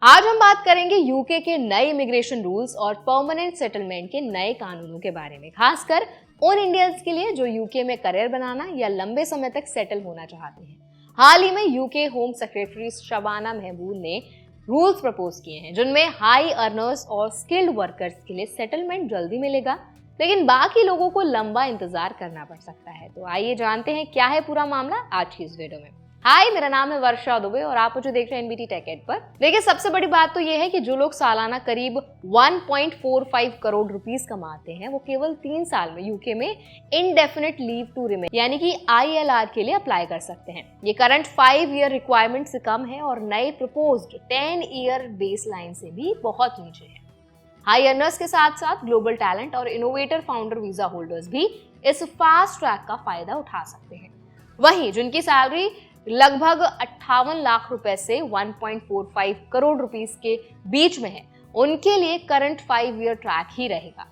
आज हम बात करेंगे यूके के नए इमिग्रेशन रूल्स और परमानेंट सेटलमेंट के नए कानूनों के बारे में, खासकर उन इंडियंस के लिए जो यूके में करियर बनाना या लंबे समय तक सेटल होना चाहते हैं। हाल ही में UK home secretary Shabana Mahmood ने रूल्स प्रपोज किए हैं जिनमें हाई अर्नर्स और स्किल्ड वर्कर्स के लिए सेटलमेंट जल्दी मिलेगा, लेकिन बाकी लोगों को लंबा इंतजार करना पड़ सकता है। तो आइए जानते हैं क्या है पूरा मामला आज की इस वीडियो में। हाय, मेरा नाम है वर्षा दुबे और आप मुझे देख रहे हैं एनबीटी टेक एड पर। देखिए, सबसे बड़ी बात तो ये है कि जो लोग सालाना करीब 1.45 करोड़ रुपीस कमाते हैं वो केवल 3 साल में यूके में इंडेफिनिट लीव टू रिमेन यानी कि ILR के लिए अप्लाई कर सकते हैं। ये करंट 5 ईयर रिक्वायरमेंट से कम है और नए प्रपोज्ड 10 ईयर बेस लाइन से भी बहुत नीचे है। हाई अर्नर्स के साथ साथ ग्लोबल टैलेंट और इनोवेटर फाउंडर वीजा होल्डर्स भी इस फास्ट ट्रैक का फायदा उठा सकते हैं। वहीं जिनकी सैलरी लगभग 58 लाख रुपए से 1.45 करोड़ रुपीस के बीच में है, उनके लिए करंट 5 ईयर ट्रैक ही रहेगा।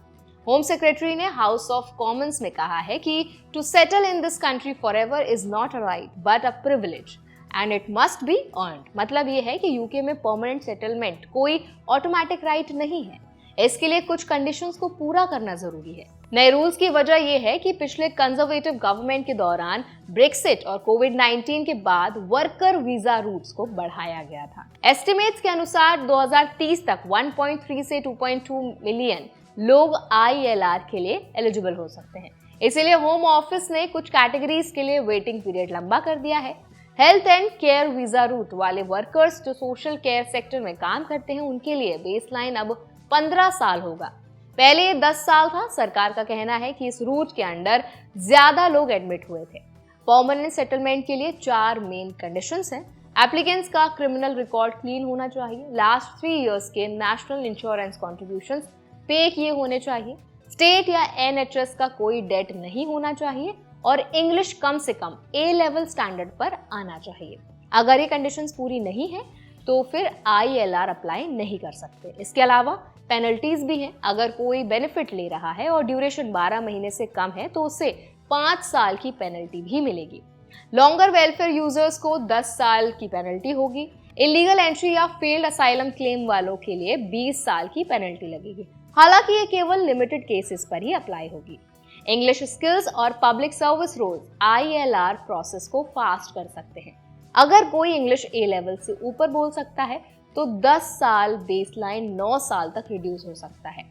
होम सेक्रेटरी ने हाउस ऑफ कॉमन्स में कहा है कि to settle in this country forever is not a right but a privilege and it must be earned. मतलब ये है कि यूके में परमानेंट सेटलमेंट कोई ऑटोमेटिक राइट नहीं है, इसके लिए कुछ कंडीशंस को पूरा करना जरूरी है। नए रूल्स की वजह यह है कि पिछले कंजर्वेटिव गवर्नमेंट के दौरान ब्रेक्सिट और कोविड-19 के बाद वर्कर वीजा रूट्स को बढ़ाया गया था। एस्टिमेट्स के अनुसार 2030 तक 1.3 से 2.2 मिलियन लोग ILR के लिए एलिजिबल हो सकते हैं। इसीलिए होम ऑफिस ने कुछ कैटेगरीज के लिए वेटिंग पीरियड लंबा कर दिया है। Health and care visa route वाले वर्कर्स जो सोशल केयर सेक्टर में काम करते हैं, उनके लिए बेसलाइन अब 15 साल होगा। पहले ये 10 साल था। सरकार का कहना है कि इस रूट के अंडर ज्यादा लोग एडमिट हुए थे। परमानेंट सेटलमेंट के लिए 4 मेन कंडीशंस हैं। एप्लीकेंट्स का क्रिमिनल रिकॉर्ड क्लीन होना चाहिए, लास्ट 3 इयर्स के नेशनल इंश्योरेंस कॉन्ट्रीब्यूशंस पे किए होने चाहिए, स्टेट या NHS का कोई डेट नहीं होना चाहिए और इंग्लिश कम से कम A लेवल स्टैंडर्ड पर आना चाहिए। अगर ये कंडीशंस पूरी नहीं है तो फिर ILR अप्लाई नहीं कर सकते। इसके अलावा पेनल्टीज भी हैं। अगर कोई बेनिफिट ले रहा है और ड्यूरेशन 12 महीने से कम है तो उसे 5 साल की पेनल्टी भी मिलेगी। लॉन्गर वेलफेयर यूजर्स को 10 साल की पेनल्टी होगी। इलीगल एंट्री या फेल्ड असाइलम क्लेम वालों के लिए 20 साल की पेनल्टी लगेगी। हालांकि ये केवल लिमिटेड केसेस पर ही अप्लाई होगी। इंग्लिश स्किल्स और public service roles ILR process को फास्ट कर सकते हैं। अगर कोई इंग्लिश A लेवल से ऊपर बोल सकता है तो 10 साल बेसलाइन 9 साल तक रिड्यूस हो सकता है।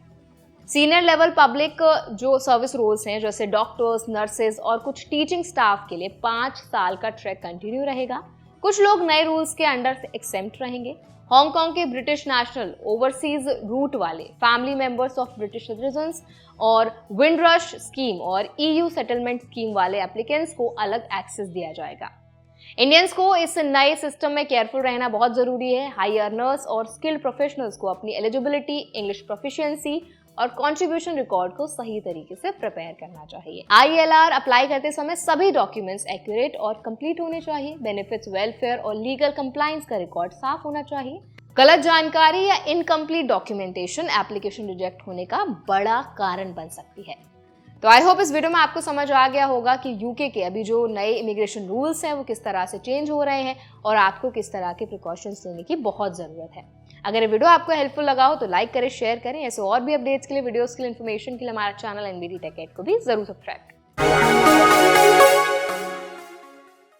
सीनियर लेवल पब्लिक जो सर्विस रोल्स हैं जैसे डॉक्टर्स, नर्सेज और कुछ टीचिंग स्टाफ के लिए 5 साल का ट्रैक कंटिन्यू रहेगा। कुछ लोग नए रूल्स के अंडर से एक्सेम्प्ट रहेंगे। हांगकांग के ब्रिटिश नेशनल ओवरसीज रूट वाले, family members of British citizens और विंडरश स्कीम और EU सेटलमेंट स्कीम वाले एप्लीकेंट्स को अलग एक्सेस दिया जाएगा। इंडियंस को इस नए सिस्टम में केयरफुल रहना बहुत जरूरी है। हाई अर्नर्स और स्किल्ड प्रोफेशनल्स को अपनी एलिजिबिलिटी, इंग्लिश प्रोफिशिएंसी और कंट्रीब्यूशन रिकॉर्ड को सही तरीके से प्रिपेयर करना चाहिए। ILR अप्लाई करते समय सभी डॉक्यूमेंट्स एक्यूरेट और कंप्लीट होने चाहिए। बेनिफिट्स, वेलफेयर और लीगल कंप्लायंस का रिकॉर्ड साफ होना चाहिए। गलत जानकारी या इनकम्प्लीट डॉक्यूमेंटेशन एप्लीकेशन रिजेक्ट होने का बड़ा कारण बन सकती है। तो आई होप इस वीडियो में आपको समझ आ गया होगा कि यूके के अभी जो नए इमिग्रेशन रूल्स हैं वो किस तरह से चेंज हो रहे हैं और आपको किस तरह के प्रिकॉशंस लेने की बहुत ज़रूरत है। अगर ये वीडियो आपको हेल्पफुल लगा हो तो लाइक करें, शेयर करें। ऐसे और भी अपडेट्स के लिए, वीडियोस के लिए, इन्फॉर्मेशन के लिए हमारा चैनल एनबीटी टेक एड को भी जरूर सब्सक्राइब करें।